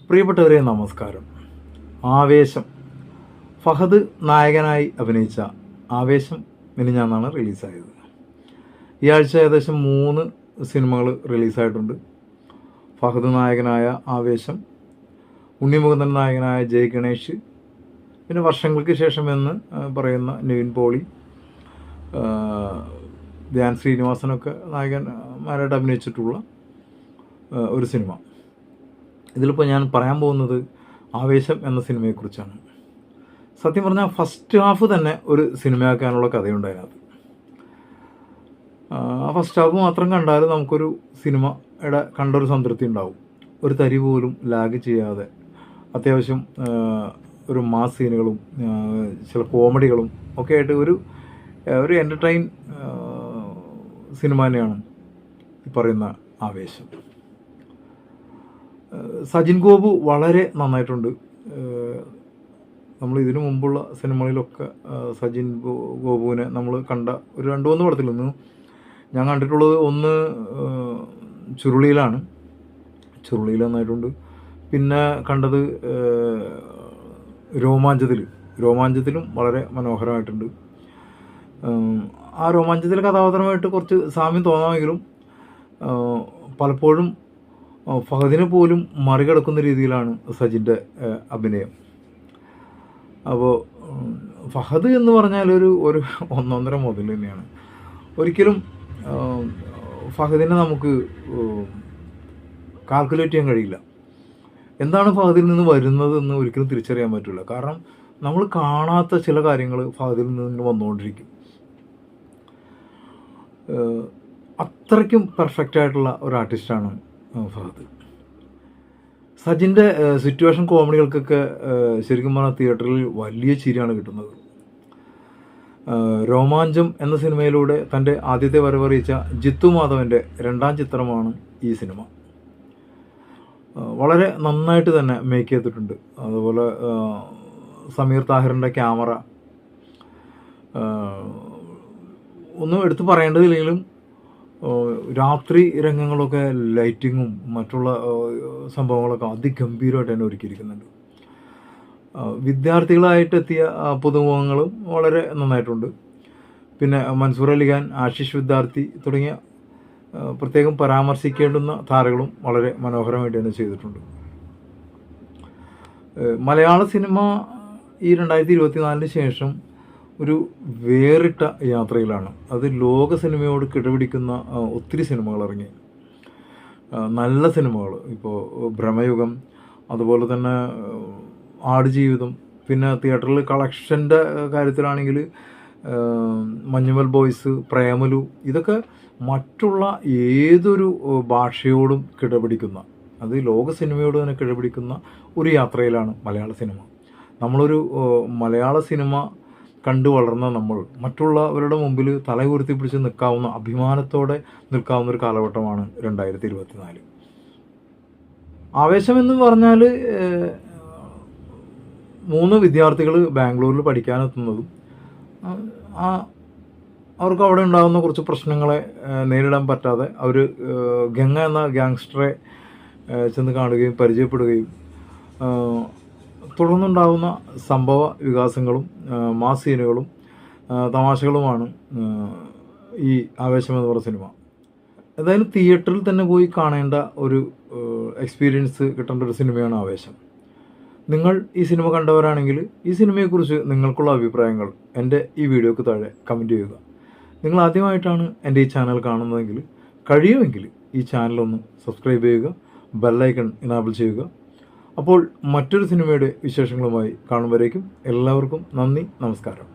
പ്രിയപ്പെട്ടവരെ നമസ്കാരം. ആവേശം, ഫഹദ് നായകനായി അഭിനയിച്ച ആവേശം മിനിഞ്ഞാന്നാണ് റിലീസായത്. ഈ ആഴ്ച ഏകദേശം 3 സിനിമകൾ റിലീസായിട്ടുണ്ട്. ഫഹദ് നായകനായ ആവേശം, ഉണ്ണിമുകുന്ദൻ നായകനായ ജയ് ഗണേഷ്, പിന്നെ വർഷങ്ങൾക്ക് ശേഷം എന്ന് പറയുന്ന നിവിൻ പോളി, ധ്യാൻ ശ്രീനിവാസനൊക്കെ നായകന്മാരായിട്ട് അഭിനയിച്ചിട്ടുള്ള ഒരു സിനിമ. ഇതിലിപ്പോൾ ഞാൻ പറയാൻ പോകുന്നത് ആവേശം എന്ന സിനിമയെക്കുറിച്ചാണ്. സത്യം പറഞ്ഞാൽ ഫസ്റ്റ് ഹാഫ് തന്നെ ഒരു സിനിമയാക്കാനുള്ള കഥയുണ്ട് അതിനകത്ത്. ആ ഫസ്റ്റ് ഹാഫ് മാത്രം കണ്ടാലും നമുക്കൊരു സിനിമയുടെ കണ്ടൊരു സംതൃപ്തി ഉണ്ടാവും. ഒരു തരി പോലും ലാഗ് ചെയ്യാതെ അത്യാവശ്യം ഒരു മാസ് സീനുകളും ചില കോമഡികളും ഒക്കെ ആയിട്ട് ഒരു എൻ്റർടൈൻ സിനിമ തന്നെയാണ് ഈ പറയുന്ന ആവേശം. സജിൻ ഗോപു വളരെ നന്നായിട്ടുണ്ട്. നമ്മൾ ഇതിനു മുമ്പുള്ള സിനിമകളിലൊക്കെ സജിൻ ഗോപുവിനെ നമ്മൾ കണ്ട ഒരു 2-3 പടത്തിൽ നിന്ന് ഞാൻ കണ്ടിട്ടുള്ളത് ഒന്ന് ചുരുളിയിലാണ്. ചുരുളിയിൽ നന്നായിട്ടുണ്ട്. പിന്നെ കണ്ടത് രോമാഞ്ചത്തിലും വളരെ മനോഹരമായിട്ടുണ്ട്. ആ രോമാഞ്ചത്തിലെ കഥാപാത്രമായിട്ട് കുറച്ച് സാമ്യം തോന്നാമെങ്കിലും പലപ്പോഴും ഫഹദിനെ പോലും മറികടക്കുന്ന രീതിയിലാണ് സജിൻ്റെ അഭിനയം. അപ്പോൾ ഫഹദ് എന്ന് പറഞ്ഞാൽ ഒരു 1.5 മുതൽ തന്നെയാണ്. ഒരിക്കലും ഫഹദിനെ നമുക്ക് കാൽക്കുലേറ്റ് ചെയ്യാൻ കഴിയില്ല. എന്താണ് ഫഹദിൽ നിന്ന് വരുന്നത് എന്ന് ഒരിക്കലും തിരിച്ചറിയാൻ പറ്റില്ല. കാരണം നമ്മൾ കാണാത്ത ചില കാര്യങ്ങൾ ഫഹദിൽ നിന്ന് വന്നുകൊണ്ടിരിക്കും. അത്രയ്ക്കും പെർഫെക്റ്റ് ആയിട്ടുള്ള ഒരു ആർട്ടിസ്റ്റാണ് ഫഹദ്. സജിൻ്റെ സിറ്റുവേഷൻ കോമഡികൾക്കൊക്കെ ശരിക്കും പറഞ്ഞാൽ തിയേറ്ററിൽ വലിയ ചിരിയാണ് കിട്ടുന്നത്. രോമാഞ്ചം എന്ന സിനിമയിലൂടെ തൻ്റെ ആദ്യത്തെ വരവറിയിച്ച ജിത്തു മാധവൻ്റെ 2ാം ചിത്രമാണ് ഈ സിനിമ. വളരെ നന്നായിട്ട് തന്നെ മേക്ക് ചെയ്തിട്ടുണ്ട്. അതുപോലെ സമീർ താഹിറിൻ്റെ ക്യാമറ ഒന്നും എടുത്തു പറയേണ്ടതില്ലെങ്കിലും രാത്രി രംഗങ്ങളൊക്കെ ലൈറ്റിങ്ങും മറ്റുള്ള സംഭവങ്ങളൊക്കെ അതിഗംഭീരമായിട്ട് തന്നെ ഒരുക്കിയിരിക്കുന്നുണ്ട്. വിദ്യാർത്ഥികളായിട്ടെത്തിയ പുതുമുഖങ്ങളും വളരെ നന്നായിട്ടുണ്ട്. പിന്നെ മൻസൂർ അലിഖാൻ, ആശിഷ് വിദ്യാർത്ഥി തുടങ്ങിയ പ്രത്യേകം പരാമർശിക്കേണ്ടുന്ന താരങ്ങളും വളരെ മനോഹരമായിട്ട് തന്നെ ചെയ്തിട്ടുണ്ട്. മലയാള സിനിമ ഈ 2024 ശേഷം ഒരു വേറിട്ട യാത്രയിലാണ്. അത് ലോക സിനിമയോട് കിടപിടിക്കുന്ന ഒത്തിരി സിനിമകൾ ഇറങ്ങി. നല്ല സിനിമകൾ, ഇപ്പോൾ ഭ്രമയുഗം, അതുപോലെ തന്നെ ആടുജീവിതം, പിന്നെ തിയേറ്ററിൽ കളക്ഷൻ്റെ കാര്യത്തിലാണെങ്കിൽ മഞ്ഞുമൽ ബോയ്സ്, പ്രേമലു, ഇതൊക്കെ മറ്റുള്ള ഏതൊരു ഭാഷയോടും കിടപിടിക്കുന്ന, അത് ലോക സിനിമയോട് തന്നെ കിടപിടിക്കുന്ന ഒരു യാത്രയിലാണ് മലയാള സിനിമ. നമ്മളൊരു മലയാള സിനിമ കണ്ടു വളർന്ന നമ്മൾ മറ്റുള്ളവരുടെ മുമ്പിൽ തല ഉയർത്തി പിടിച്ച് നിൽക്കാവുന്ന, അഭിമാനത്തോടെ നിൽക്കാവുന്ന ഒരു കാലഘട്ടമാണ് 2024. ആവേശം എന്ന് പറഞ്ഞാൽ 3 വിദ്യാർത്ഥികൾ ബാംഗ്ലൂരിൽ പഠിക്കാനെത്തുന്നതും അവർക്ക് അവിടെ ഉണ്ടാകുന്ന കുറച്ച് പ്രശ്നങ്ങളെ നേരിടാൻ പറ്റാതെ അവർ ഗംഗ എന്ന ഗ്യാങ്സ്റ്ററെ ചെന്ന് കാണുകയും പരിചയപ്പെടുകയും തുടർന്നുണ്ടാകുന്ന സംഭവ വികാസങ്ങളും മാസ് സീനുകളും തമാശകളുമാണ് ഈ ആവേശം എന്ന് പറയുന്ന സിനിമ. എന്തായാലും തിയേറ്ററിൽ തന്നെ പോയി കാണേണ്ട ഒരു എക്സ്പീരിയൻസ് കിട്ടേണ്ട ഒരു സിനിമയാണ് ആവേശം. നിങ്ങൾ ഈ സിനിമ കണ്ടവരാണെങ്കിൽ ഈ സിനിമയെക്കുറിച്ച് നിങ്ങൾക്കുള്ള അഭിപ്രായങ്ങൾ എൻ്റെ ഈ വീഡിയോക്ക് താഴെ കമൻറ്റ് ചെയ്യുക. നിങ്ങൾ ആദ്യമായിട്ടാണ് എൻ്റെ ഈ ചാനൽ കാണുന്നതെങ്കിൽ കഴിയുമെങ്കിൽ ഈ ചാനലൊന്ന് സബ്സ്ക്രൈബ് ചെയ്യുക, ബെല്ലൈക്കൺ ഇനാബിൾ ചെയ്യുക. അപ്പോൾ മറ്റൊരു സിനിമയുടെ വിശേഷങ്ങളുമായി കാണുമ്പോഴേക്കും എല്ലാവർക്കും നന്ദി, നമസ്കാരം.